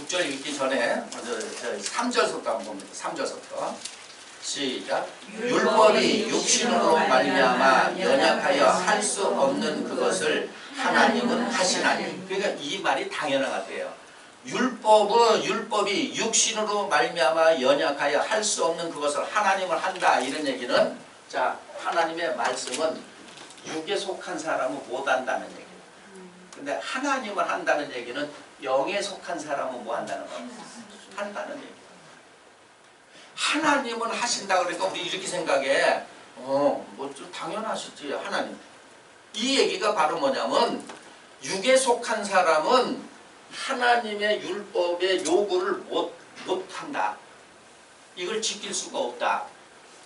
6절 읽기 전에 먼저 3절부터 한번 봅니다. 3절부터 시작. 율법이 육신으로 말미암아 연약하여 할 수 없는 그것을 하나님은 하시나니. 그러니까 이 말이 당연한 것 같아요. 율법이 육신으로 말미암아 연약하여 할 수 없는 그것을 하나님을 한다, 이런 얘기는, 자, 하나님의 말씀은 육에 속한 사람은 못 한다는 얘기예요. 근데 하나님을 한다는 얘기는 영에 속한 사람은 뭐 한다는 거예요? 한다는 얘기예요. 하나님은 하신다 그러니까 우리 이렇게 생각해. 뭐 좀 당연하시지, 하나님. 이 얘기가 바로 뭐냐면, 육에 속한 사람은 하나님의 율법의 요구를 못한다. 이걸 지킬 수가 없다.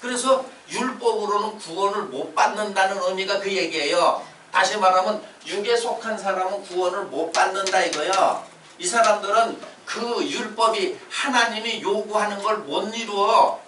그래서 율법으로는 구원을 못 받는다는 의미가 그 얘기예요. 다시 말하면 육에 속한 사람은 구원을 못 받는다 이거요. 이 사람들은 그 율법이 하나님이 요구하는 걸 못 이루어.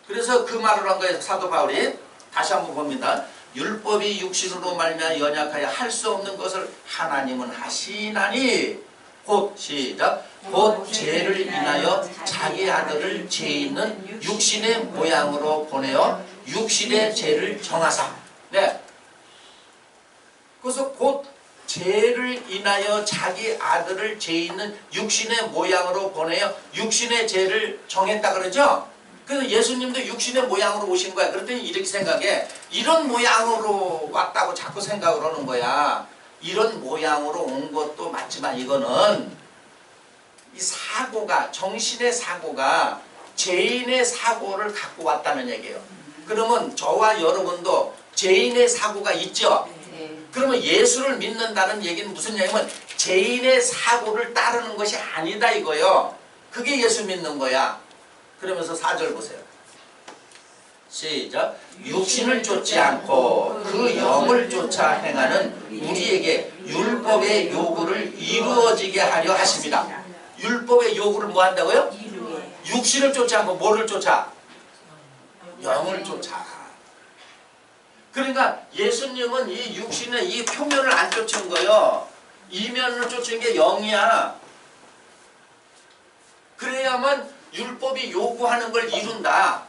그래서 그 말을 한 거예요, 사도 바울이. 다시 한번 봅니다. 율법이 육신으로 말미암아 연약하여 할 수 없는 것을 하나님은 하시나니, 곧 시작. 곧 죄를 인하여 자기 아들을 죄 있는 육신의 모양으로 보내어 육신의 죄를 정하사. 네. 그래서 곧 죄를 인하여 자기 아들을 죄 있는 육신의 모양으로 보내어 육신의 죄를 정했다 그러죠. 그래서 예수님도 육신의 모양으로 오신 거야. 그랬더니 이렇게 생각해. 이런 모양으로 왔다고 자꾸 생각을 하는 거야. 이런 모양으로 온 것도 맞지만 이거는 이 사고가, 정신의 사고가 죄인의 사고를 갖고 왔다는 얘기예요. 그러면 저와 여러분도 죄인의 사고가 있죠. 그러면 예수를 믿는다는 얘기는 무슨 얘기냐면 죄인의 사고를 따르는 것이 아니다 이거예요. 그게 예수 믿는 거야. 그러면서 4절 보세요. 시작. 육신을 쫓지 않고 그 영을 쫓아 행하는 우리에게 율법의 요구를 이루어지게 하려 하십니다. 율법의 요구를 뭐 한다고요? 육신을 쫓지 않고 뭐를 쫓아? 영을 쫓아. 그러니까 예수님은 이 육신의 이 표면을 안 쫓은 거예요. 이면을 쫓은 게 영이야. 그래야만 율법이 요구하는 걸 이룬다.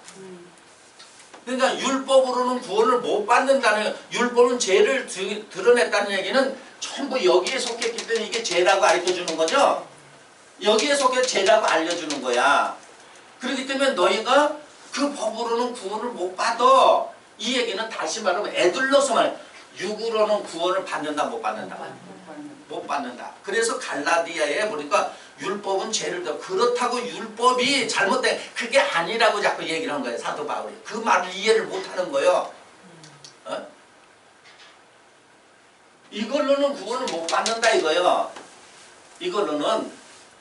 그러니까 율법으로는 구원을 못 받는다는, 율법은 죄를 드러냈다는 얘기는 전부 여기에 속했기 때문에 이게 죄라고 가르쳐주는 거죠. 여기에 속해 죄라고 알려주는 거야. 그렇기 때문에 너희가 그 법으로는 구원을 못 받아. 이 얘기는 다시 말하면 애들로서만, 육으로는 구원을 받는다 못 받는다? 못 받는다. 그래서 갈라디아에 보니까 율법은 죄를 더, 그렇다고 율법이 잘못된, 그게 아니라고 자꾸 얘기를 한 거예요, 사도 바울이. 그 말을 이해를 못하는 거예요. 이걸로는 구원을 못 받는다 이거예요. 이걸로는.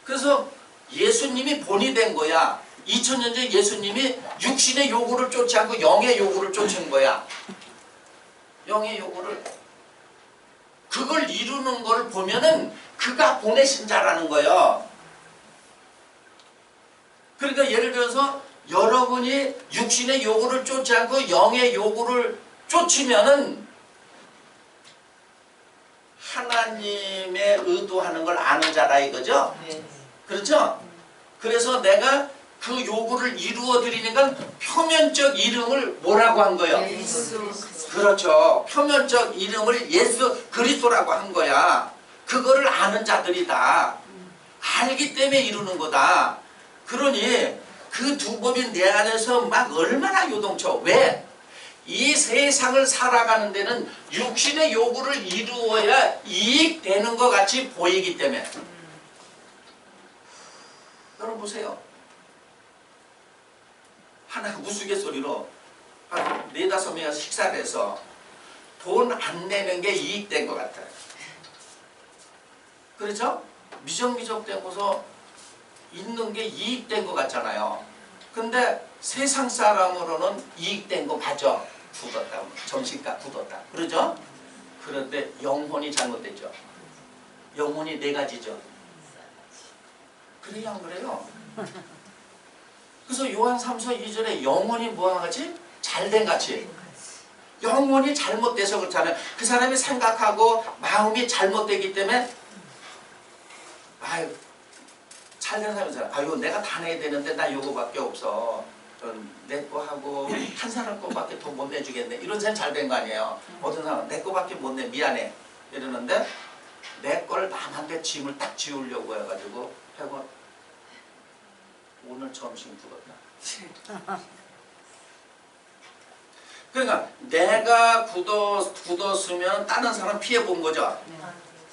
그래서 예수님이 본이 된 거야. 2000년 전 예수님이 육신의 요구를 쫓지 않고 영의 요구를 쫓은 거야. 영의 요구를. 그걸 이루는 걸 보면은 그가 보내신 자라는 거예요. 그러니까 예를 들어서 여러분이 육신의 요구를 쫓지 않고 영의 요구를 쫓으면은 하나님의 의도하는 걸 아는 자라 이거죠? 그렇죠? 그래서 내가 그 요구를 이루어 드리니까 표면적 이름을 뭐라고 한 거예요? 그렇죠. 표면적 이름을 예수 그리스도라고 한 거야. 그거를 아는 자들이다. 알기 때문에 이루는 거다. 그러니 그 두 법이 내 안에서 막 얼마나 요동쳐. 왜? 이 세상을 살아가는 데는 육신의 요구를 이루어야 이익되는 것 같이 보이기 때문에. 여러분 보세요. 하나 우스갯소리로 한 4~5명이서 식사를 해서 돈 안 내는 게 이익된 것 같아요. 그렇죠? 미적미적 되고서 있는 게 이익된 것 같잖아요. 근데 세상 사람으로는 이익된 거 맞아. 굳었다. 점심값 굳었다. 그러죠? 그런데 영혼이 잘못됐죠. 영혼이 4가지죠. 그래요 안 그래요? 그래서 요한 3서 2절에 영혼이 뭐와 같이? 잘된 같이. 영혼이 잘못돼서 그렇잖아요. 그 사람이 생각하고 마음이 잘못되기 때문에 아유 잘된 사람이 있어요. 아유 내가 다 내야 되는데 나 요거밖에 없어. 내 거 하고 한 사람 거밖에 돈 못 내주겠네. 이런 사람이 잘된 거 아니에요. 어떤 사람은 내 거밖에 못 내 미안해 이러는데 내 걸 남한테 짐을 딱 지우려고 해가지고 해고 오늘 점심 죽었다. 그러니까 내가 굳었으면 다른 사람 피해 본 거죠.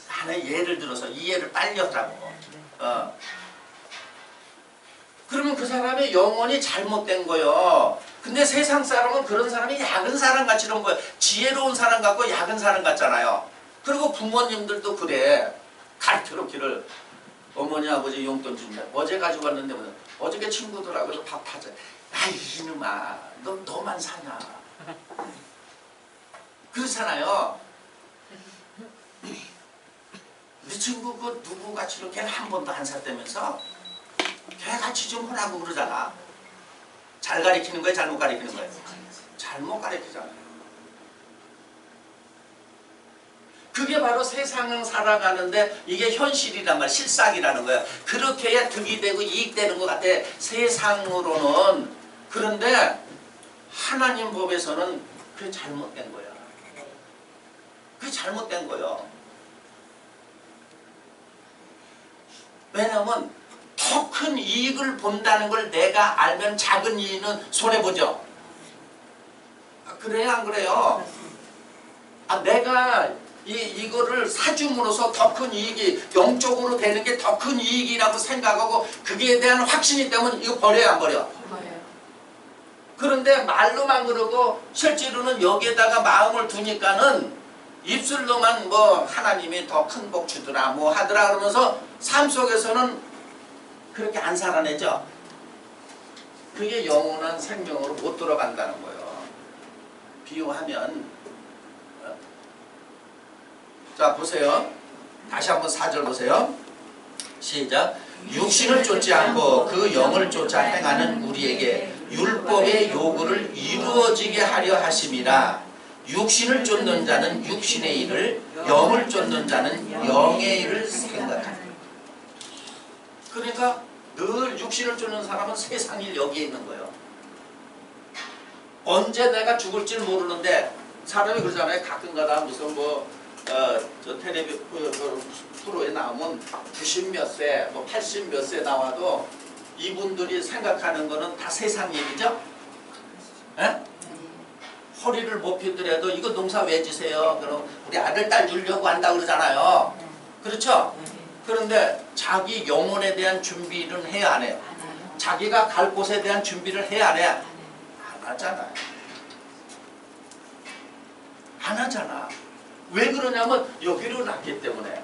나는 예를 들어서 이 예를 빨리 하라고. 그러면 그 사람의 영혼이 잘못된 거예요. 근데 세상 사람은 그런 사람이 약은 사람 같이 이런 거예요. 지혜로운 사람 같고 약은 사람 같잖아요. 그리고 부모님들도 그래. 가르쳐 놓기를 어머니 아버지 용돈 준다. 어제 가지고 왔는데 어저께 친구들하고 밥 타자. 아이 이놈아 너만 사냐. 그렇잖아요. 네 친구 그 누구 같이 이렇게 한 번도 안 샀다면서 걔 같이 좀 하라고 그러잖아. 잘 가르치는 거예요? 잘못 가르치는 거예요? 잘못 가르치잖아요. 그게 바로 세상을 살아가는데 이게 현실이란 말, 실상이라는 거예요. 그렇게 해야 득이 되고 이익되는 것 같아. 세상으로는. 그런데 하나님 법에서는 그게 잘못된 거야. 그게 잘못된 거예요. 왜냐하면 더 큰 이익을 본다는 걸 내가 알면 작은 이익은 손해보죠. 그래요 안 그래요? 내가 이거를 사줌으로써 더 큰 이익이 영적으로 되는 게 더 큰 이익이라고 생각하고 그게 대한 확신이 때문에 이거 버려요 안 버려? 그런데 말로만 그러고 실제로는 여기에다가 마음을 두니까는 입술로만 뭐 하나님이 더 큰 복 주더라 뭐 하더라 그러면서 삶 속에서는 그렇게 안 살아내죠. 그게 영원한 생명으로 못 들어간다는 거예요. 비유하면 자 보세요. 다시 한번 4절 보세요. 시작. 육신을 쫓지 않고 그 영을 쫓아 행하는 우리에게 율법의 요구를 이루어지게 하려 하심이라. 육신을 쫓는 자는 육신의 일을, 영을 쫓는 자는 영의 일을 생각한다. 그러니까 늘 육신을 쫓는 사람은 세상 일 여기에 있는 거예요. 언제 내가 죽을지 모르는데 사람이 그러잖아요. 가끔가다 무슨 저 텔레비 프로에 나오면 90 몇 세, 80 몇 세 나와도 이분들이 생각하는 거는 다 세상 일이죠. 에? 허리를 못 펴더라도 이거 농사 왜 지세요? 그럼 우리 아들 딸 주려고 한다고 그러잖아요. 그렇죠? 그런데 자기 영혼에 대한 준비는 해야 안 해요? 자기가 갈 곳에 대한 준비를 해야 안 해요? 안 하잖아요. 안 하잖아. 왜 그러냐면 여기로 났기 때문에.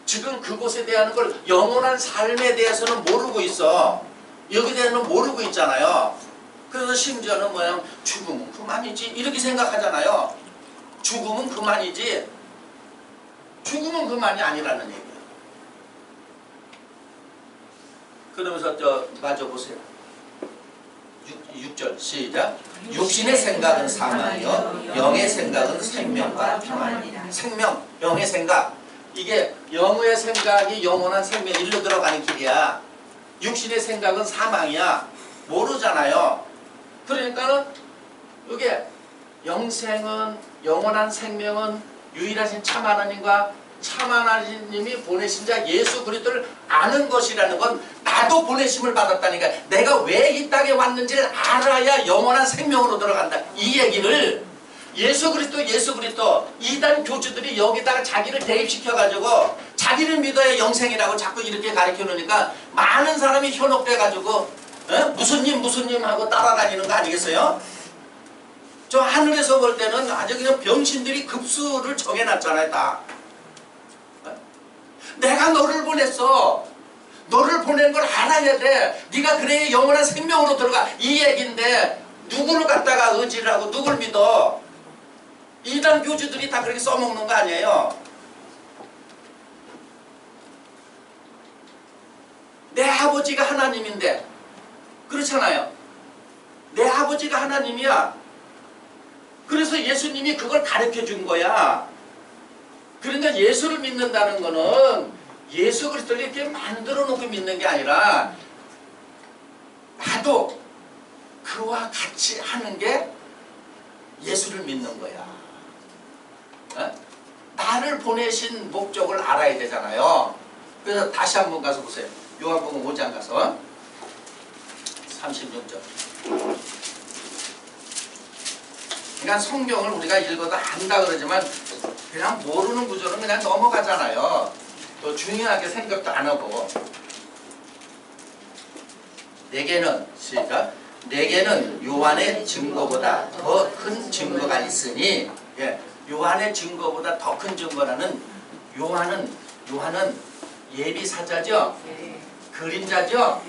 지금 그곳에 대한 걸 영원한 삶에 대해서는 모르고 있어. 여기에 대해서는 모르고 있잖아요. 그래서 심지어는 뭐냐 죽음은 그만이지 이렇게 생각하잖아요. 죽음은 그만이지 죽음은 그만이 아니라는 얘기예요. 그러면서 마저 보세요. 6절 시작. 육신의 생각은 사망이요 영의 생각은 생명과 평안이라. 생명, 영의 생각. 이게 영의 생각이 영원한 생명 일로 들어가는 길이야. 육신의 생각은 사망이야. 모르잖아요. 그러니까는 이게 영생은 영원한 생명은 유일하신 참 하나님과 참 하나님이 보내신 자 예수 그리스도를 아는 것이라는 건 나도 보내심을 받았다니까. 내가 왜 이 땅에 왔는지를 알아야 영원한 생명으로 들어간다. 이 얘기를 예수 그리스도 이단 교주들이 여기다가 자기를 대입시켜가지고 자기를 믿어야 영생이라고 자꾸 이렇게 가르쳐 놓으니까 많은 사람이 현혹돼 가지고 무슨 님 하고 따라다니는 거 아니겠어요? 저 하늘에서 볼 때는 아주 그냥 병신들이 급수를 정해놨잖아요. 다. 내가 너를 보냈어. 너를 보낸 걸 알아야 돼. 네가 그래야 영원한 생명으로 들어가. 이 얘기인데 누구를 갖다가 의지를 하고 누굴 믿어? 이단 교주들이 다 그렇게 써먹는 거 아니에요? 내 아버지가 하나님인데 그렇잖아요. 내 아버지가 하나님이야. 그래서 예수님이 그걸 가르쳐 준 거야. 그러니까 예수를 믿는다는 거는 예수 그리스도를 이렇게 만들어 놓고 믿는 게 아니라 나도 그와 같이 하는 게 예수를 믿는 거야. 어? 나를 보내신 목적을 알아야 되잖아요. 그래서 다시 한번 가서 보세요. 요한복음 5장 가서 36절. 그러니까 성경을 우리가 읽어도 안다 그러지만 그냥 모르는 구조는 그냥 넘어가잖아요. 또 중요하게 생각도 안 하고. 내게는 시작. 내게는 요한의 증거보다 더 큰 증거가 있으니, 예, 요한의 증거보다 더 큰 증거라는 요한은 예비사자죠. 그림자죠.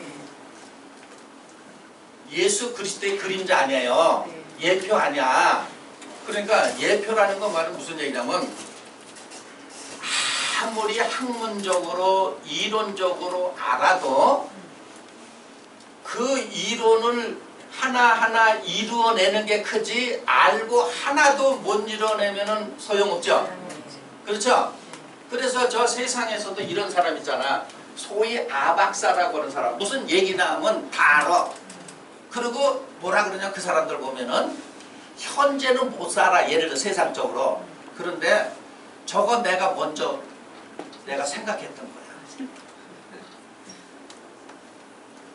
예수 그리스도의 그림자 아니에요. 예표 아니야. 그러니까 예표라는 건 말은 무슨 얘기냐면 아무리 학문적으로 이론적으로 알아도 그 이론을 하나하나 이루어내는 게 크지 알고 하나도 못 이뤄내면 소용없죠. 그렇죠? 그래서 저 세상에서도 이런 사람 있잖아. 소위 아박사라고 하는 사람. 무슨 얘기 나오면 다 알아. 그리고 뭐라 그러냐, 그 사람들 보면은 현재는 못 살아. 예를 들어 세상적으로. 그런데 저거 내가 먼저 내가 생각했던 거야.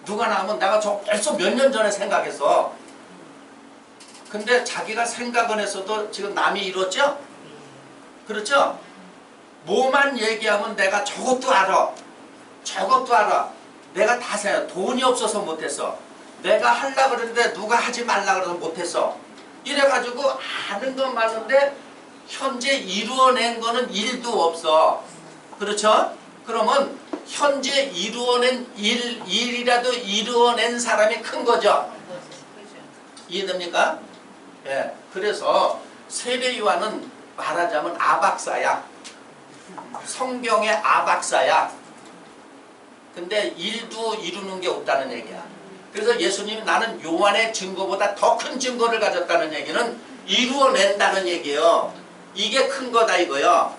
누가 나오면 내가 저 벌써 몇 년 전에 생각했어. 근데 자기가 생각은 했어도 지금 남이 이뤘죠? 그렇죠? 뭐만 얘기하면 내가 저것도 알아. 저것도 알아. 내가 다 생각. 돈이 없어서 못했어. 내가 하려고 그랬는데 누가 하지 말라 그래서 못했어. 이래가지고 아는 건 많은데 현재 이루어낸 거는 일도 없어. 그렇죠? 그러면 현재 이루어낸 일이라도 이루어낸 사람이 큰 거죠. 이해됩니까? 예. 그래서 세례 요한은 말하자면 아박사야. 성경의 아박사야. 근데 일도 이루는 게 없다는 얘기야. 그래서 예수님이 나는 요한의 증거보다 더 큰 증거를 가졌다는 얘기는 이루어낸다는 얘기예요. 이게 큰 거다 이거요.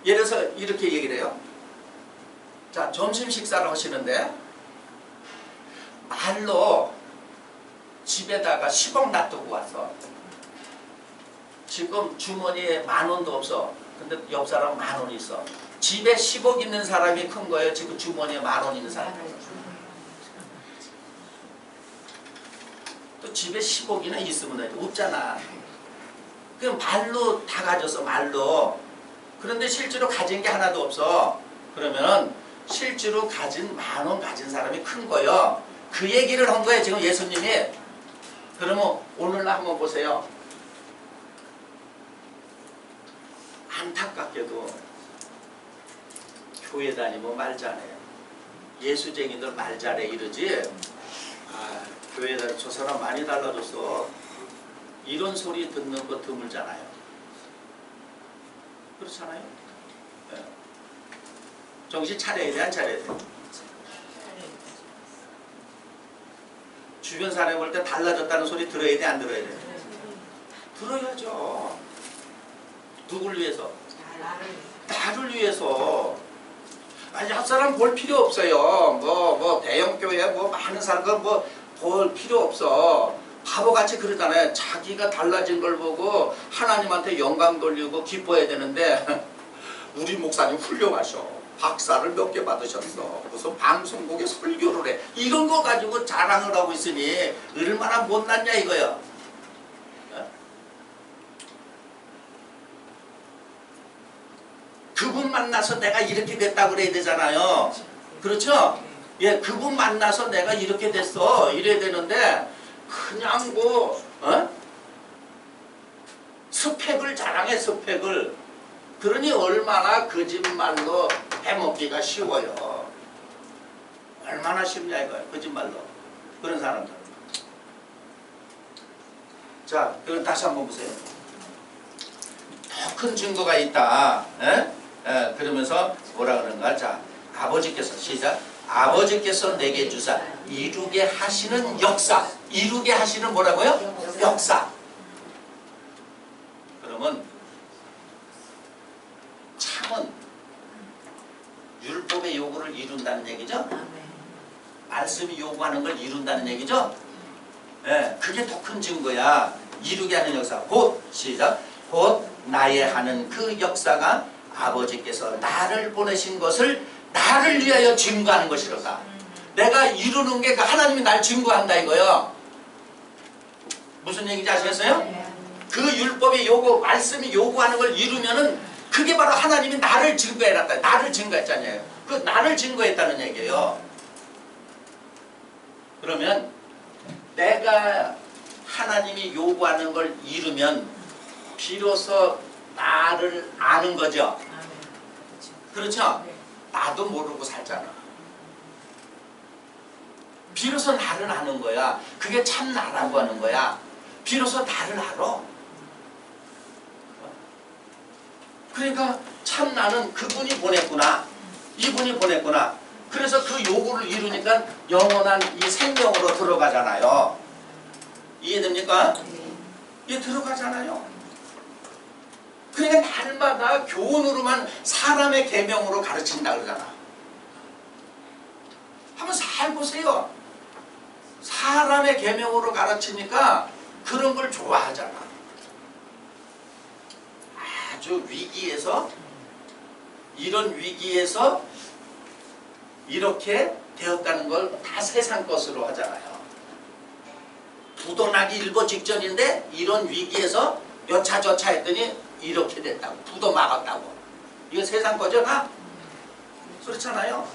예를 들어서 이렇게 얘기를 해요. 자, 점심 식사를 하시는데 말로 집에다가 10억 놔두고 왔어. 지금 주머니에 10,000원도 없어. 근데 옆 사람은 10,000원 있어. 집에 10억 있는 사람이 큰 거예요? 지금 주머니에 10,000원 있는 사람이? 또 집에 10억이나 있으면 돼. 없잖아. 그럼 말로 다 가졌어. 말로. 그런데 실제로 가진 게 하나도 없어. 그러면 실제로 가진 10,000원 가진 사람이 큰 거예요. 그 얘기를 한 거예요. 지금 예수님이. 그러면 오늘날 한번 보세요. 안타깝게도 교회 다니면 말 잘해. 예수쟁이들 말 잘해 이러지. 아, 교회 다니 저 사람 많이 달라졌어. 이런 소리 듣는 거 드물잖아요. 그렇잖아요. 네. 정신 차려야 돼, 안 차려야 돼? 주변 사람 볼 때 달라졌다는 소리 들어야 돼, 안 들어야 돼? 들어야죠. 누굴 위해서? 나를 위해서. 아니, 한 사람 볼 필요 없어요. 뭐 대형교회 많은 사람 볼 필요 없어. 바보같이 그러잖아요. 자기가 달라진 걸 보고 하나님한테 영광 돌리고 기뻐해야 되는데 우리 목사님 훌륭하셔. 박사를 몇 개 받으셨어. 무슨 방송국에 설교를 해. 이런 거 가지고 자랑을 하고 있으니 얼마나 못났냐 이거야. 그분 만나서 내가 이렇게 됐다 그래야 되잖아요. 그렇죠? 예, 그분 만나서 내가 이렇게 됐어. 이래야 되는데 그냥 스펙을 자랑해, 스펙을. 그러니 얼마나 거짓말로 해먹기가 쉬워요. 얼마나 쉽냐 이거야, 거짓말로. 그런 사람들. 자, 그럼 다시 한번 보세요. 더 큰 증거가 있다. 그러면서 뭐라 그러는가? 자, 아버지께서 시작. 아버지께서 내게 주사 이루게 하시는 역사. 이루게 하시는 뭐라고요? 역사. 그러면 참은 율법 이룬다는 얘기죠. 아멘. 말씀이 요구하는 걸 이룬다는 얘기죠. 예, 그게 더 큰 증거야. 이루게 하는 역사. 곧 시작. 곧 나의 하는 그 역사가 아버지께서 나를 보내신 것을 나를 위하여 증거하는 것이로다. 내가 이루는 게 하나님이 날 증거한다 이거요. 무슨 얘기인지 아시겠어요? 그 율법이 말씀이 요구하는 걸 이루면은 그게 바로 하나님이 나를 증거해놨다. 나를 증거했잖아요. 그 나를 증거했다는 얘기예요. 그러면 내가 하나님이 요구하는 걸 이루면 비로소 나를 아는 거죠. 그렇죠? 나도 모르고 살잖아. 비로소 나를 아는 거야. 그게 참 나라고 하는 거야. 비로소 나를 알아. 그러니까 참 나는 그분이 보냈구나. 이분이 보냈구나. 그래서 그 요구를 이루니까 영원한 이 생명으로 들어가잖아요. 이해됩니까? 이게 들어가잖아요. 그러니까 날마다 교훈으로만 사람의 계명으로 가르친다 그러잖아. 한번 잘 보세요. 사람의 계명으로 가르치니까 그런 걸 좋아하잖아. 아주 위기에서 이런 위기에서 이렇게 되었다는 걸 다 세상 것으로 하잖아요. 부도나기 일보 직전인데 이런 위기에서 여차저차 했더니 이렇게 됐다고. 부도 막았다고. 이거 세상 거죠 다? 그렇잖아요.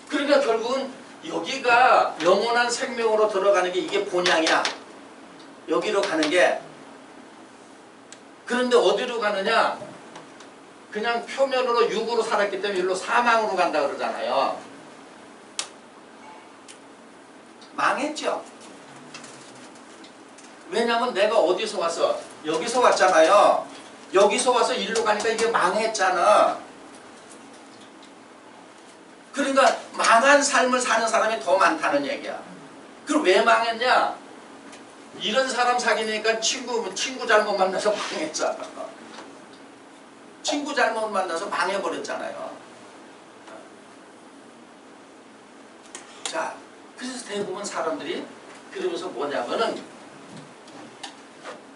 그러니까 결국은 여기가 영원한 생명으로 들어가는 게 이게 본향이야. 여기로 가는 게. 그런데 어디로 가느냐? 그냥 표면으로 육으로 살았기 때문에 일로 사망으로 간다 그러잖아요. 망했죠. 왜냐면 내가 어디서 왔어? 여기서 왔잖아요. 여기서 와서 일로 가니까 이게 망했잖아. 그러니까 망한 삶을 사는 사람이 더 많다는 얘기야. 그럼 왜 망했냐? 이런 사람 사귀니까 친구 잘못 만나서 망했잖아. 친구 잘못 만나서 망해버렸잖아요. 자, 그래서 대부분 사람들이 그러면서 뭐냐면은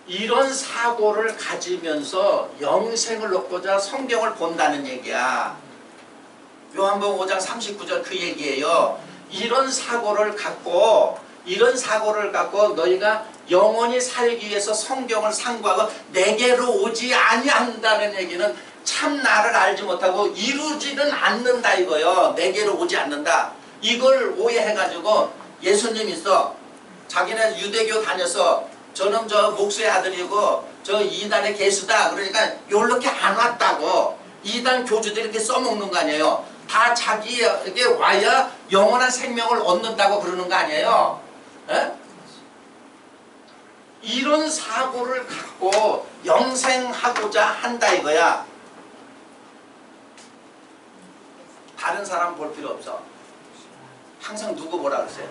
이런 사고를 가지면서 영생을 얻고자 성경을 본다는 얘기야. 요한복음 5장 39절 그 얘기예요. 이런 사고를 갖고 너희가 영원히 살기 위해서 성경을 상고하고 내게로 오지 아니한다는 얘기는 참 나를 알지 못하고 이루지는 않는다 이거요. 내게로 오지 않는다. 이걸 오해해가지고 예수님 있어. 자기네 유대교 다녀서 저는 저 목수의 아들이고 저 이단의 개수다. 그러니까 요렇게 안 왔다고. 이단 교주들이 이렇게 써먹는 거 아니에요. 다 자기에게 와야 영원한 생명을 얻는다고 그러는 거 아니에요. 에? 이런 사고를 갖고 영생하고자 한다 이거야. 다른 사람 볼 필요 없어. 항상 누구 뭐라 그러세요?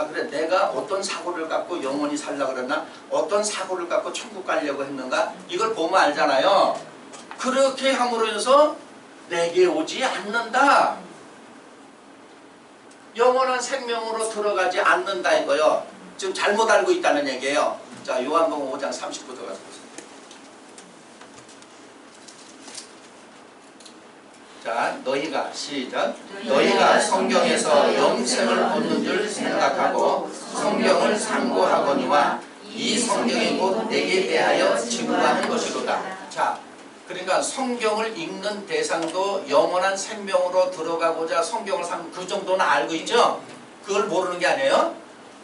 그래 내가 어떤 사고를 갖고 영원히 살려고 그랬나? 어떤 사고를 갖고 천국 가려고 했는가? 이걸 보면 알잖아요. 그렇게 함으로 해서 내게 오지 않는다. 영원한 생명으로 들어가지 않는다 이거요. 지금 잘못 알고 있다는 얘기예요. 자, 요한복음 5장 39절 가서 보세요. 자, 너희가 시작. 너희가 성경에서 영생을 얻는 줄 생각하고 성경을 상고하거니와 이 성경이 곧 내게 대하여 증거하는 것이로다. 자, 그러니까 성경을 읽는 대상도 영원한 생명으로 들어가고자 성경을 그 정도는 알고 있죠? 그걸 모르는 게 아니에요.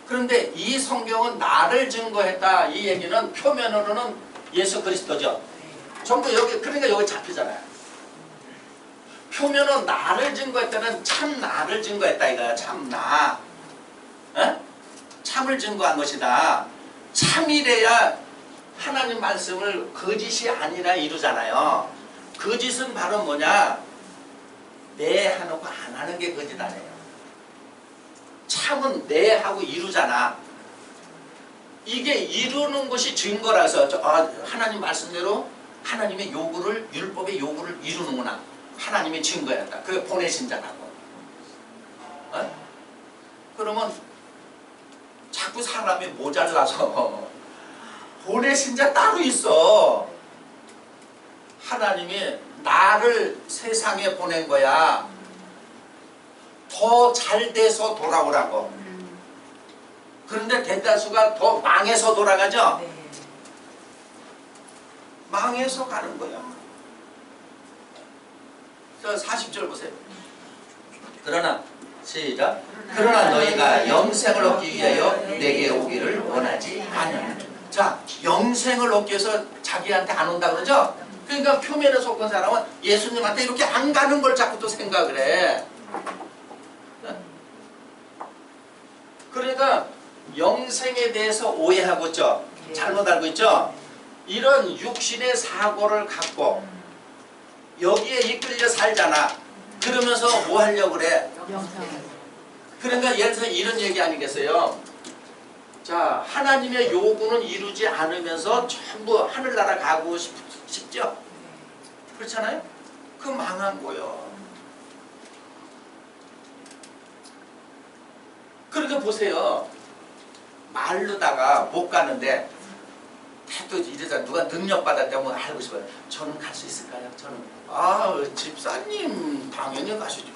그런데 이 성경은 나를 증거했다. 이 얘기는 표면으로는 예수 그리스도죠. 전부 여기, 그러니까 여기 잡히잖아요. 표면은 나를 증거했다는 참 나를 증거했다 이거야. 참 나. 에? 참을 증거한 것이다. 참이래야 하나님 말씀을 거짓이 아니라 이루잖아요. 거짓은 바로 뭐냐? 내 하놓고 안 하는 게 거짓 아니에요. 참은 내 하고 이루잖아. 이게 이루는 것이 증거라서 하나님 말씀대로 하나님의 요구를, 율법의 요구를 이루는구나. 하나님의 증거였다. 그게 보내신 자라고. 어? 그러면 자꾸 사람이 모자라서 보내신 자 따로 있어. 하나님이 나를 세상에 보낸 거야. 더 잘 돼서 돌아오라고. 그런데 대다수가 더 망해서 돌아가죠? 망해서 가는 거야. 자, 40절 보세요. 그러나 시작. 그러나 너희가 영생을 얻기 위하여 내게 오기를 원하지 않으나. 자, 영생을 얻기 위해서 자기한테 안 온다 그러죠? 그러니까 표면에 속한 사람은 예수님한테 이렇게 안 가는 걸 자꾸 또 생각을 해. 그러니까 영생에 대해서 오해하고 있죠. 잘못 알고 있죠. 이런 육신의 사고를 갖고 여기에 이끌려 살잖아. 그러면서 뭐 하려고 그래? 그러니까 예를 들어서 이런 얘기 아니겠어요? 자, 하나님의 요구는 이루지 않으면서 전부 하늘나라 가고 싶죠? 그렇잖아요? 그 망한 거예요. 그러니까 보세요. 말로다가 못 가는데 또 이러다 누가 능력받았다면 알고 싶어요. 저는 갈 수 있을까요? 저는 집사님 당연히 가시죠.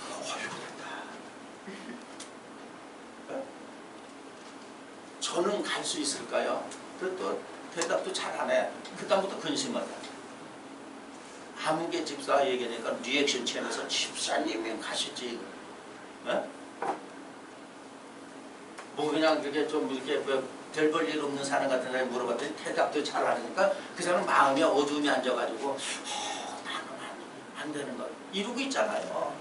저는 갈 수 있을까요? 또 대답도 잘 안 해. 그다음부터 근심하다. 아무개 집사 얘기하니까 리액션 취하면서 집사님이 가시지. 네? 뭐 그냥 그렇게 좀 이렇게 별 볼 일 없는 사람 같은 사람이 물어봤더니 대답도 잘 안 하니까 그 사람 마음이 어두움이 앉아가지고 나는 안 되는 거 이러고 있잖아요.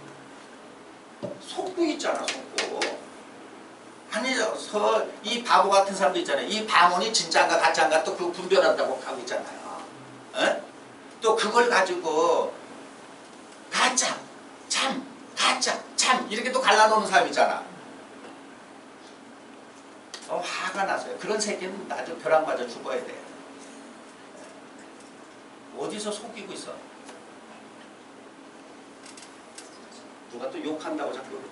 속고 있잖아, 속고. 아니죠. 이 바보 같은 사람도 있잖아요. 이 방언이 진짜인가 가짜인가 또 그거 분별한다고 하고 있잖아요. 에? 또 그걸 가지고 가짜, 참, 가짜, 참 이렇게 또 갈라놓는 사람 있잖아. 화가 나서요. 그런 새끼는 나도 벼랑 맞아 죽어야 돼. 어디서 속이고 있어? 누가 또 욕한다고 자꾸 그러고.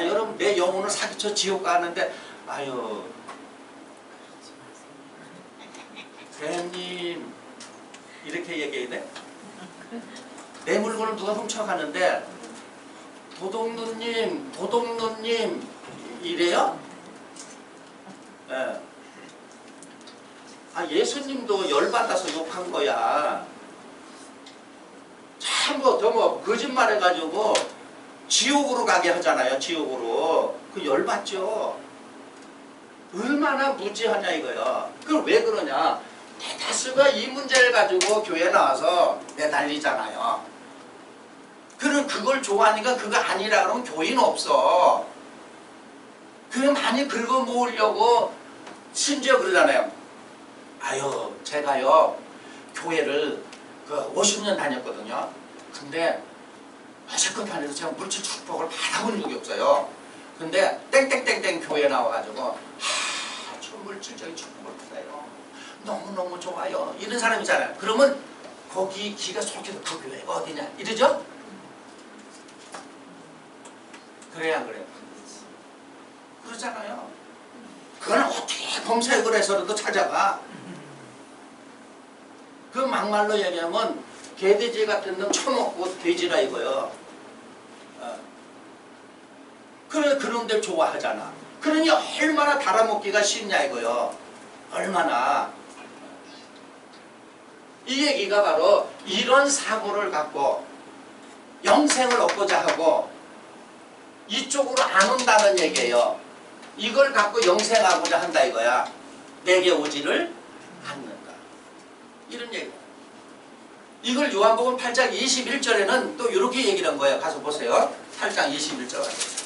여러분 내 영혼을 사기쳐 지옥 가는데 아유 뱀님 이렇게 얘기해야 돼? 내 물건을 누가 훔쳐가는데 도둑누님 이래요? 예. 예수님도 열받아서 욕한 거야. 참고 뭐 거짓말해가지고 지옥으로 가게 하잖아요. 지옥으로. 그 열받죠. 얼마나 무지하냐 이거야. 그걸 왜 그러냐. 대다수가 이 문제를 가지고 교회 나와서 매달리잖아요. 그걸 좋아하니까 그거 아니라 그러면 교인 없어. 그럼 많이 긁어 모으려고 심지어 그러잖아요. 제가요 교회를 50년 다녔거든요. 근데 여태껏 다녀서 제가 물질 축복을 받아본 적이 없어요. 근데 땡땡땡땡 교회 나와가지고 저 물질적인 축복을 받아요. 너무너무 좋아요. 이런 사람 있잖아요. 그러면 거기 기가 속여서 그 교회가 어디냐 이러죠? 그래야 안 그래요? 그러잖아요. 그건 어떻게 검색을 해서라도 찾아가. 그 막말로 얘기하면 개돼지 같은 놈 쳐먹고 돼지라 이거요. 그래 그런 데를 좋아하잖아. 그러니 얼마나 달아먹기가 쉽냐 이거요. 얼마나. 이 얘기가 바로 이런 사고를 갖고 영생을 얻고자 하고 이쪽으로 안 온다는 얘기예요. 이걸 갖고 영생하고자 한다 이거야. 내게 오지를 않는다. 이런 얘기야. 이걸 요한복음 8장 21절에는 또 이렇게 얘기를 한 거예요. 가서 보세요. 8장 21절.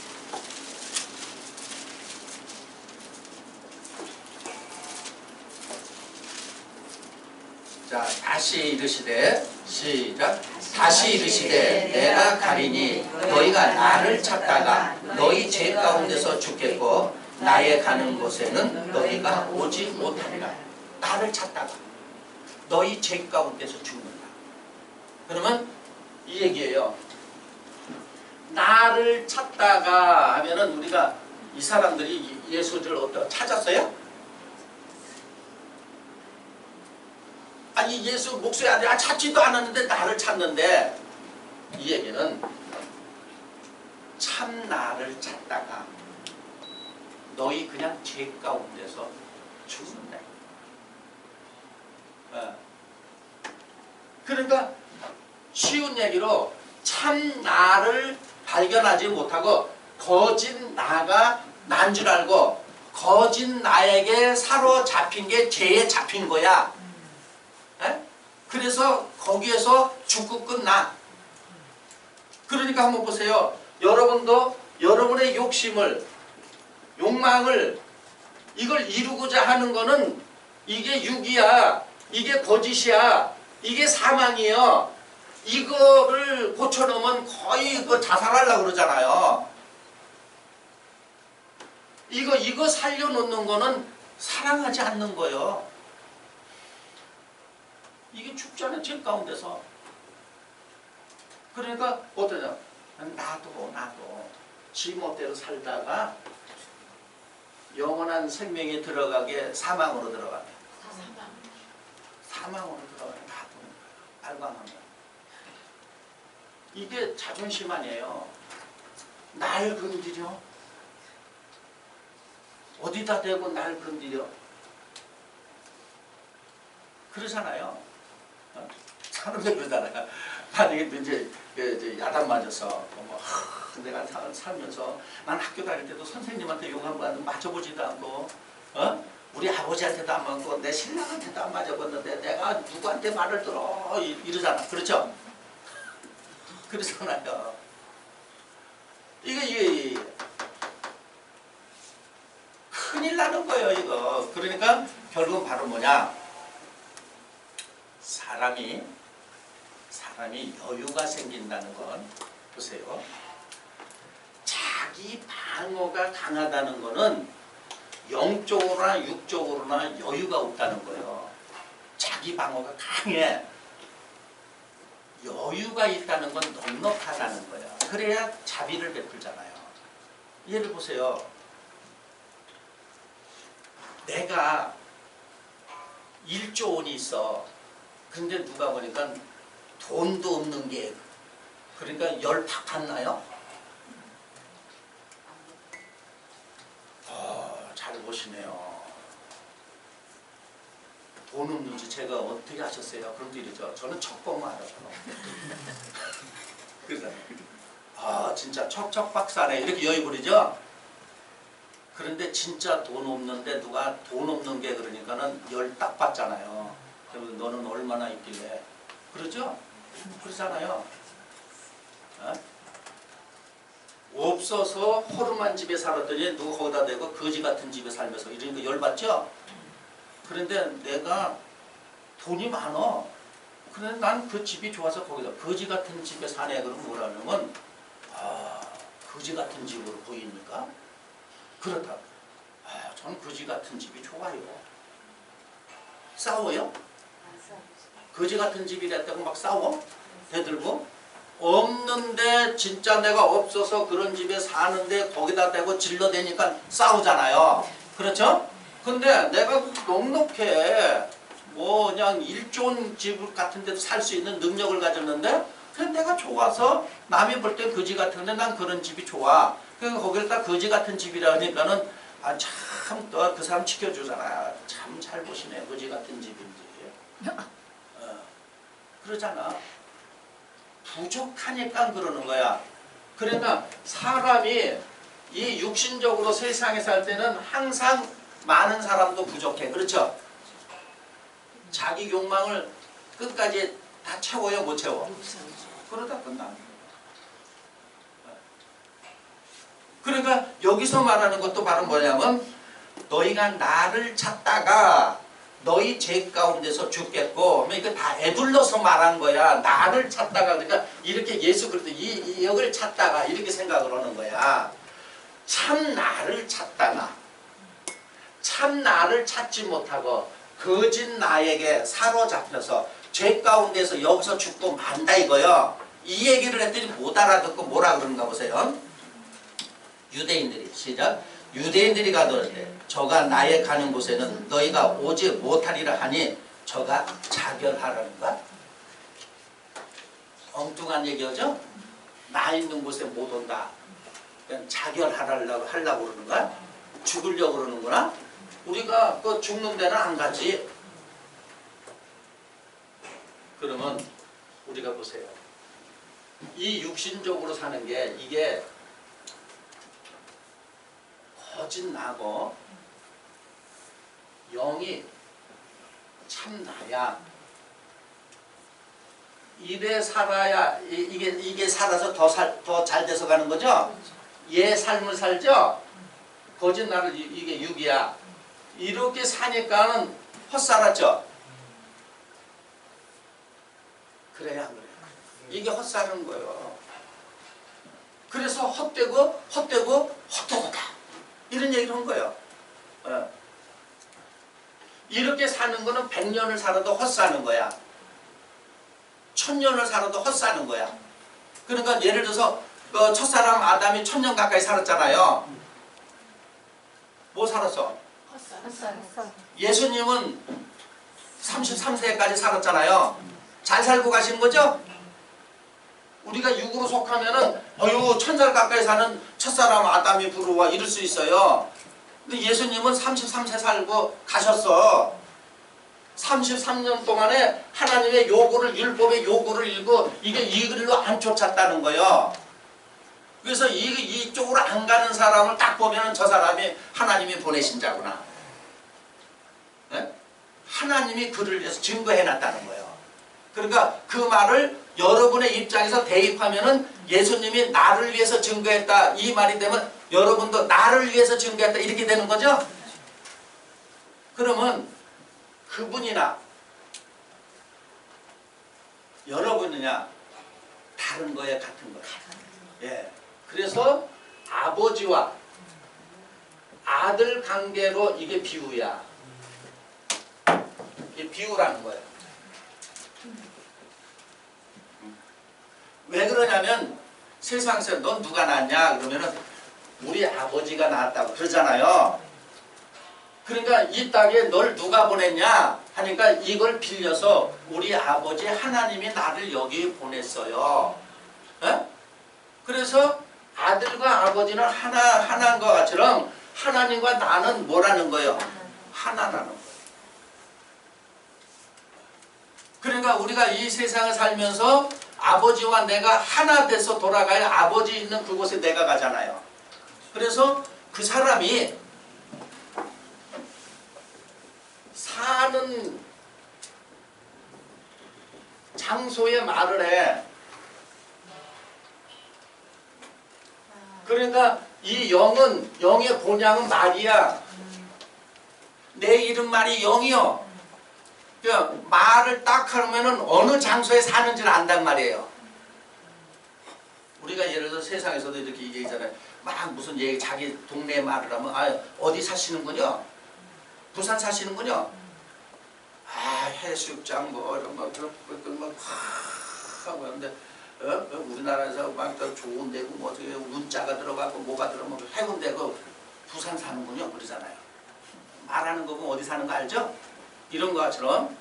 자, 다시 이르시되 시작. 다시 이르시되 내가 가리니 너희가 나를 찾다가 너희 죄 가운데서 죽겠고 나의 가는 곳에는 너희가 오지 못하리라. 나를 찾다가 너희 죄 가운데서 죽는다. 그러면 이 얘기예요. 나를 찾다가 하면은 우리가 이 사람들이 예수를 어떻게 찾았어요? 아니 예수 목소리 안 들려 찾지도 않았는데 나를 찾는데 이 얘기는 참 나를 찾다가 너희 그냥 죄 가운데서 죽는다. 그러니까 쉬운 얘기로 참 나를 발견하지 못하고 거짓 나가 난 줄 알고 거짓 나에게 사로잡힌 게 죄에 잡힌 거야. 그래서 거기에서 죽고 끝나. 그러니까 한번 보세요. 여러분도 여러분의 욕망을 이걸 이루고자 하는 거는 이게 육이야. 이게 거짓이야. 이게 사망이에요. 이거를 고쳐놓으면 거의 자살하려고 그러잖아요. 이거 살려놓는 거는 사랑하지 않는 거예요. 이게 죽잖아요. 죄 가운데서. 그러니까 어떠냐. 나도 지 멋대로 살다가 영원한 생명에 들어가게 사망으로 들어가게. 사망으로 들어가게 놔두는 거예요. 발광하면. 이게 자존심 아니에요. 날 건드려. 어디다 대고 날 건드려. 그러잖아요. 사람들 그러잖아요. 만약에 이제 야단 맞아서 내가 살면서 난 학교 다닐 때도 선생님한테 욕 한 번 맞아보지도 않고 우리 아버지한테도 안 맞고 내 신랑한테도 안 맞아봤는데 내가 누구한테 말을 들어 이러잖아. 그렇죠? 그러잖아요. 이게 큰일 나는 거예요. 이거. 그러니까 결국은 바로 뭐냐. 사람이 여유가 생긴다는 건 보세요. 자기 방어가 강하다는 거는 영적으로나 육적으로나 여유가 없다는 거예요. 자기 방어가 강해. 여유가 있다는 건 넉넉하다는 거예요. 그래야 자비를 베풀잖아요. 예를 보세요. 내가 1조 원이 있어. 근데 누가 보니까 돈도 없는 게 그러니까 열 팍 받나요? 잘 보시네요. 돈 없는지 제가 어떻게 하셨어요? 그럼 이러죠. 저는 척박만 알아요. 그래서 진짜 척척박사네 이렇게 여유 부리죠. 그런데 진짜 돈 없는데 누가 돈 없는 게 그러니까는 열 딱 받잖아요. 그러면 너는 얼마나 있길래 그러죠? 그러잖아요. 없어서 허름한 집에 살았더니 누가 거기다 대고 거지 같은 집에 살면서 이러니까 열받죠? 그런데 내가 돈이 많어. 그런데 난 그 집이 좋아서 거기다 거지 같은 집에 사네. 그러면 뭐라 하냐면 거지 같은 집으로 보입니까? 그렇다. 저는 거지 같은 집이 좋아요. 싸워요? 거지 같은 집이 됐다고 막 싸워? 대들고? 없는데 진짜 내가 없어서 그런 집에 사는데 거기다 대고 질러대니까 싸우잖아요. 그렇죠? 근데 내가 넉넉해. 뭐 그냥 1조 집 같은 데도 살 수 있는 능력을 가졌는데 그냥 내가 좋아서 남이 볼 때 거지 같은데 난 그런 집이 좋아. 그러니까 거기다 거지 같은 집이라 하니까는 참 또 그 사람 지켜주잖아. 참 잘 보시네. 거지 같은 집인지. 그러잖아. 부족하니까 그러는 거야. 그러니까 사람이 이 육신적으로 세상에 살 때는 항상 많은 사람도 부족해. 그렇죠? 자기 욕망을 끝까지 다 채워요? 못 채워? 그러다 끝나. 그러니까 여기서 말하는 것도 바로 뭐냐면 너희가 나를 찾다가 너희 죄 가운데서 죽겠고, 이거 다 애둘러서 말한 거야. 나를 찾다가, 그러니까 이렇게 예수 그리스도 이 역을 찾다가 이렇게 생각을 하는 거야. 참 나를 찾다가, 참 나를 찾지 못하고 거짓 나에게 사로잡혀서 죄 가운데서 여기서 죽고 만다 이거요. 이 얘기를 했더니 못 알아듣고 뭐라 그러는가 보세요. 유대인들이 시작. 유대인들이 가더라되 저가 나의 가는 곳에는 너희가 오지 못하리라 하니 저가 자결하라는 거야. 엉뚱한 얘기죠. 나 있는 곳에 못 온다. 그냥 자결하려고 그러는 거야. 죽으려고 그러는구나. 우리가 그 죽는 데는 안 가지. 그러면 우리가 보세요. 이 육신적으로 사는 게 이게 거짓 나고 영이 참 나야. 이래 살아야 이게 살아서 더 잘 돼서 가는 거죠. 얘 삶을 살죠. 거짓 나를 이게 육이야. 이렇게 사니까는 헛살았죠. 그래야 안 그래요. 이게 헛사는 거예요. 그래서 헛되고 헛되고다. 이런 얘기를 한 거예요. 이렇게 사는 거는 100년을 살아도 헛사는 거야. 1000년을 살아도 헛사는 거야. 그러니까 예를 들어서 그 첫사람 아담이 1000년 가까이 살았잖아요. 뭐 살았어? 헛살. 예수님은 33세까지 살았잖아요. 잘 살고 가신 거죠? 우리가 육으로 속하면은 1000살 가까이 사는 첫사람 아담이 부러워 이럴 수 있어요. 근데 예수님은 33세 살고 가셨어. 33년 동안에 하나님의 요구를 율법의 요구를 읽고 이게 이 길로 안 쫓았다는 거예요. 그래서 이쪽으로 안 가는 사람을 딱 보면 저 사람이 하나님이 보내신 자구나. 네? 하나님이 그를 위해서 증거해놨다는 거예요. 그러니까 그 말을 여러분의 입장에서 대입하면은 예수님이 나를 위해서 증거했다 이 말이 되면 여러분도 나를 위해서 증거했다 이렇게 되는 거죠. 그러면 그분이나 여러분이냐 다른 거에 같은 거예요. 예. 그래서 아버지와 아들 관계로 이게 비유야. 이게 비유라는 거예요. 왜 그러냐면 세상에서 넌 누가 낳았냐 그러면은 우리 아버지가 낳았다고 그러잖아요. 그러니까 이 땅에 널 누가 보냈냐 하니까 이걸 빌려서 우리 아버지 하나님이 나를 여기 보냈어요. 에? 그래서 아들과 아버지는 하나인 것처럼 하나님과 나는 뭐라는 거예요? 하나라는 거예요. 그러니까 우리가 이 세상을 살면서 아버지와 내가 하나 돼서 돌아가야 아버지 있는 그곳에 내가 가잖아요. 그래서 그 사람이 사는 장소에 말을 해. 그러니까 이 영의 본향은 말이야. 내 이름 말이 영이요. 그러니까 말을 딱 하면은 어느 장소에 사는지를 안단 말이에요. 우리가 예를 들어 세상에서도 이렇게 얘기하잖아요. 막 무슨 얘기 자기 동네 말을 하면 어디 사시는군요. 부산 사시는군요. 해수욕장 뭐 이런 거 하고 하는데 우리나라에서 막 좋은 데고 뭐 어떻게 문자가 들어가고 뭐가 들어가고 해운대 그 부산 사는군요 그러잖아요. 말하는 거 보면 어디 사는 거 알죠? 이런 것처럼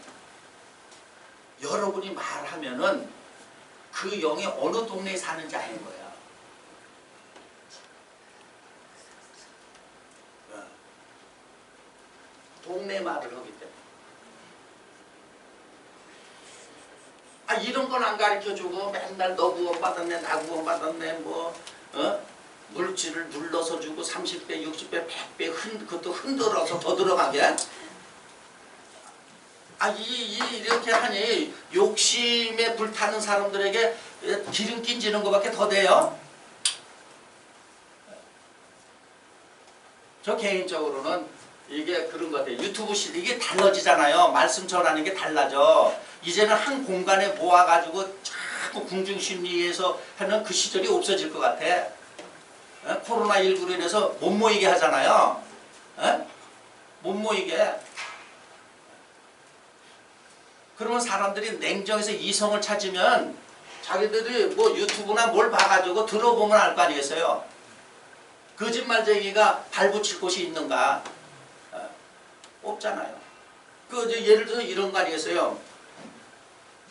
여러분이 말하면은 그 영이 어느 동네에 사는지 아는 거야. 동네 말을 하기 때문에. 이런 건 안 가르쳐주고 맨날 너 구원받았네 나 구원받았네 뭐 물질을 눌러서 주고 30배 60배 100배 그것도 흔들어서 더 들어가게 이렇게 하니 욕심에 불타는 사람들에게 기름 끼지는 것밖에 더 돼요. 저 개인적으로는 이게 그런 것 같아요. 유튜브 시대 이게 달라지잖아요. 말씀 전하는 게 달라져. 이제는 한 공간에 모아가지고 자꾸 궁중심리에서 하는 그 시절이 없어질 것 같아. 코로나19로 인해서 못 모이게 하잖아요. 못 모이게. 그러면 사람들이 냉정해서 이성을 찾으면 자기들이 뭐 유튜브나 뭘 봐가지고 들어보면 알 거 아니겠어요. 거짓말쟁이가 발붙일 곳이 있는가? 없잖아요. 예를 들어서 이런 거 아니겠어요.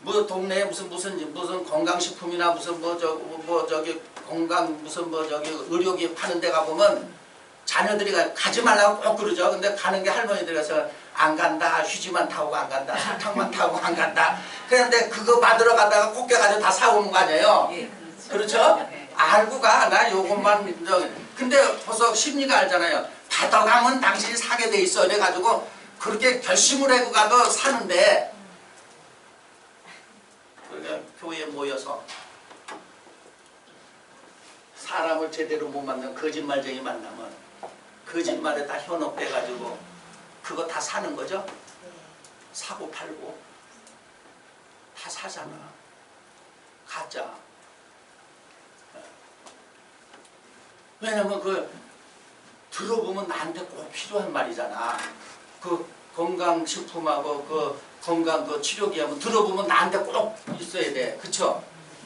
뭐 동네에 무슨 건강식품이나 무슨 저기 건강 무슨 저기 의료기 파는 데 가보면 자녀들이 가지 말라고 꼭 그러죠. 근데 가는 게 할머니들이 가서 안 간다. 휴지만 타고 안 간다. 설탕만 타고 안 간다. 그런데 그거 받으러 가다가 꼭 껴가지고 다 사오는 거 아니에요. 예, 그렇죠? 알고 가. 나 요것만 근데 벌써 심리가 알잖아요. 받아가면 당신이 사게 돼 있어. 이래가지고 그렇게 결심을 하고 가도 사는데 그러니까 교회에 모여서 사람을 제대로 못 만나는 거짓말쟁이 만나면 거짓말에 다 현혹돼가지고 그거 다 사는 거죠? 사고 팔고 다 사잖아. 가짜. 왜냐면 들어보면 나한테 꼭 필요한 말이잖아. 건강식품하고 건강 치료기하고 들어보면 나한테 꼭 있어야 돼. 그쵸?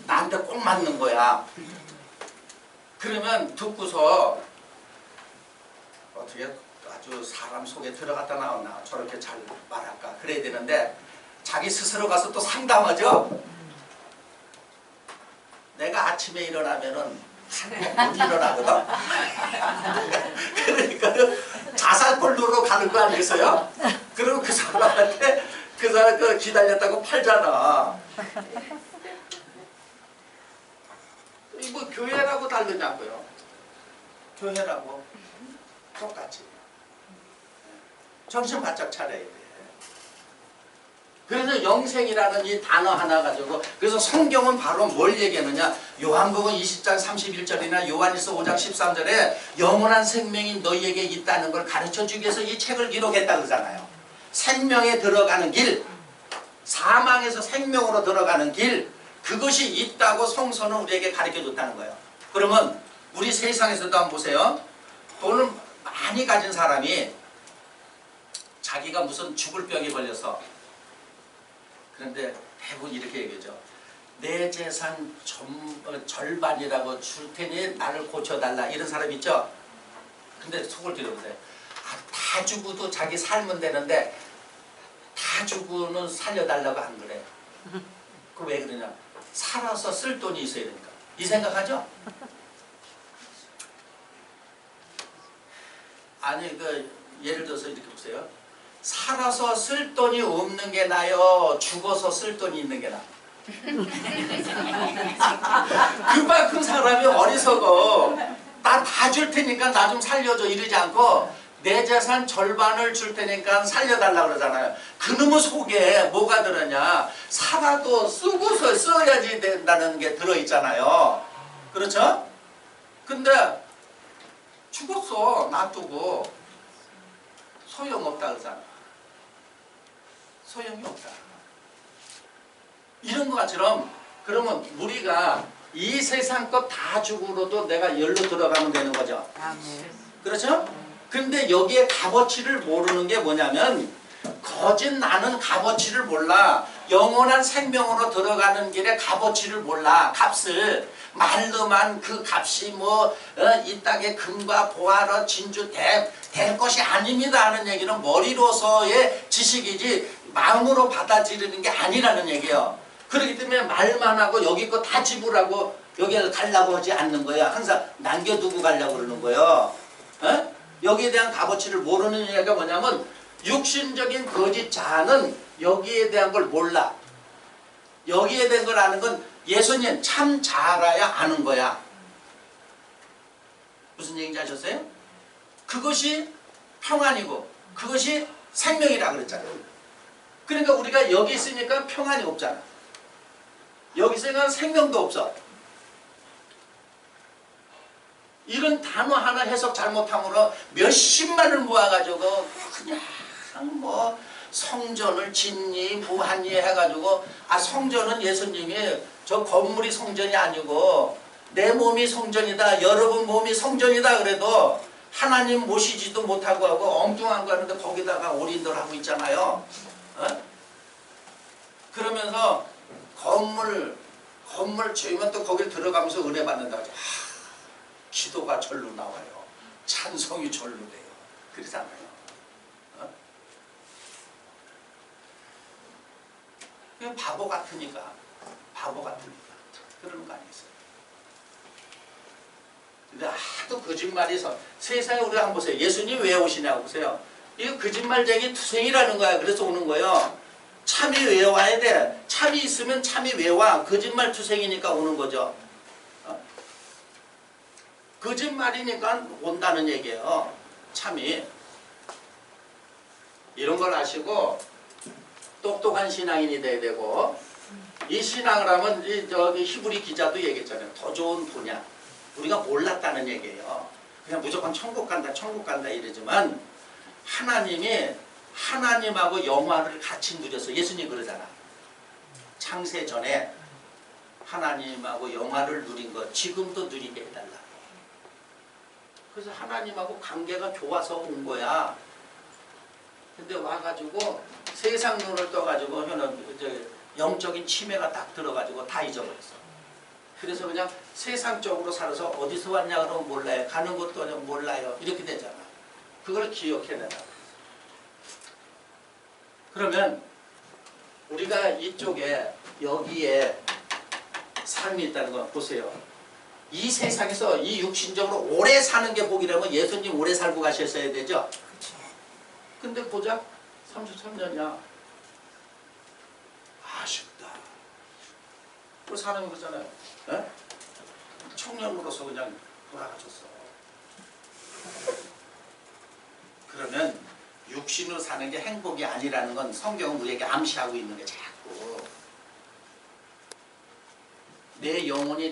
나한테 꼭 맞는 거야. 그러면 듣고서 어떻게 아주 사람 속에 들어갔다 나왔나 저렇게 잘 말할까 그래야 되는데 자기 스스로 가서 또 상담하죠. 내가 아침에 일어나면은 못 일어나거든. 그러니까 자살골로로 가는 거 아니겠어요? 그리고 그 사람한테 그 사람 기다렸다고 팔잖아. 이거 교회라고 다르냐고요. 교회라고 똑같이 정신 바짝 차려야 돼. 그래서 영생이라는 이 단어 하나 가지고 그래서 성경은 바로 뭘 얘기하느냐. 요한복음 20장 31절이나 요한일서 5장 13절에 영원한 생명이 너희에게 있다는 걸 가르쳐주기 위해서 이 책을 기록했다 그러잖아요. 생명에 들어가는 길, 사망에서 생명으로 들어가는 길, 그것이 있다고 성서는 우리에게 가르쳐줬다는 거예요. 그러면 우리 세상에서도 한번 보세요. 돈을 많이 가진 사람이 자기가 무슨 죽을 병이 걸려서 그런데 대부분 이렇게 얘기하죠. 내 재산 절반이라고 줄 테니 나를 고쳐달라. 이런 사람 있죠? 근데 속을 들여보세요. 다 죽어도 자기 살면 되는데 다 죽고는 살려달라고 안 그래. 그 왜 그러냐. 살아서 쓸 돈이 있어야 되니까. 이 생각하죠? 아니 예를 들어서 이렇게 보세요. 살아서 쓸 돈이 없는 게 나요? 죽어서 쓸 돈이 있는 게 나? 그만큼 사람이 어리석어. 나 다 줄 테니까 나 좀 살려줘 이러지 않고 내 재산 절반을 줄 테니까 살려달라 그러잖아요. 그놈의 속에 뭐가 들었냐. 살아도 쓰고서 써야지 된다는 게 들어있잖아요. 그렇죠? 근데 죽었어. 놔두고 소용없다 그러잖아. 소용이 없다. 이런 것처럼 그러면 우리가 이 세상 것 다 죽으로도 내가 열로 들어가면 되는 거죠. 그렇죠? 근데 여기에 값어치를 모르는 게 뭐냐면 거짓 나는 값어치를 몰라. 영원한 생명으로 들어가는 길에 값어치를 몰라. 값을 말로만 그 값이 이 땅의 금과 보화로 진주 될 것이 아닙니다 하는 얘기는 머리로서의 지식이지 마음으로 받아들이는 게 아니라는 얘기예요. 그렇기 때문에 말만 하고 여기 거 다 지불하고 여기에 가려고 하지 않는 거야. 항상 남겨두고 가려고 그러는 거예요. 여기에 대한 값어치를 모르는 얘기가 뭐냐면 육신적인 거짓 자는 여기에 대한 걸 몰라. 여기에 대한 걸 아는 건 예수님 참 잘 알아야 아는 거야. 무슨 얘기인지 아셨어요? 그것이 평안이고 그것이 생명이라 그랬잖아요. 그러니까 우리가 여기 있으니까 평안이 없잖아. 여기 있으니까 생명도 없어. 이런 단어 하나 해석 잘못함으로 몇십만을 모아가지고 그냥 성전을 짓니 뭐하니 해가지고 성전은 예수님이 저 건물이 성전이 아니고 내 몸이 성전이다. 여러분 몸이 성전이다. 그래도 하나님 모시지도 못하고 하고 엉뚱한 거 하는데 거기다가 올인들 하고 있잖아요. 그러면서 건물 지으면 또 거길 들어가면서 은혜 받는다고 하죠. 기도가 절로 나와요. 찬송이 절로 돼요. 그러잖아요. 그냥 바보 같으니까 그러는 거 아니겠어요? 근데 하도 거짓말이 세상에 우리가 한번 보세요. 예수님 왜 오시냐고 보세요. 이거 거짓말쟁이 투생이라는 거야. 그래서 오는 거예요. 참이 왜 와야 돼? 참이 있으면 참이 왜 와? 거짓말 투생이니까 오는 거죠. 거짓말이니까 온다는 얘기예요. 참이. 이런 걸 아시고 똑똑한 신앙인이 돼야 되고, 이 신앙을 하면 저기 히브리 기자도 얘기했잖아요. 더 좋은 분야. 우리가 몰랐다는 얘기예요. 그냥 무조건 천국 간다 이러지만 하나님이 하나님하고 영화를 같이 누렸어. 예수님 그러잖아. 창세 전에 하나님하고 영화를 누린 거 지금도 누리게 해달라. 그래서 하나님하고 관계가 좋아서 온 거야. 근데 와가지고 세상 눈을 떠가지고 영적인 치매가 딱 들어가지고 다 잊어버렸어. 그래서 그냥 세상적으로 살아서 어디서 왔냐 그러면 몰라요. 가는 곳도 몰라요. 이렇게 되잖아. 그걸 기억해내라. 그러면 우리가 이쪽에 여기에 삶이 있다는 거 보세요. 이 세상에서 이 육신적으로 오래 사는 게 복이라면 예수님 오래 살고 가셨어야 되죠. 근데 고작 33년이야. 아쉽다. 그 사람이 그러잖아요. 에? 청년으로서 그냥 돌아가셨어. 그러면 육신으로 사는 게 행복이 아니라는 건 성경은 우리에게 암시하고 있는 게 자꾸 내 영혼이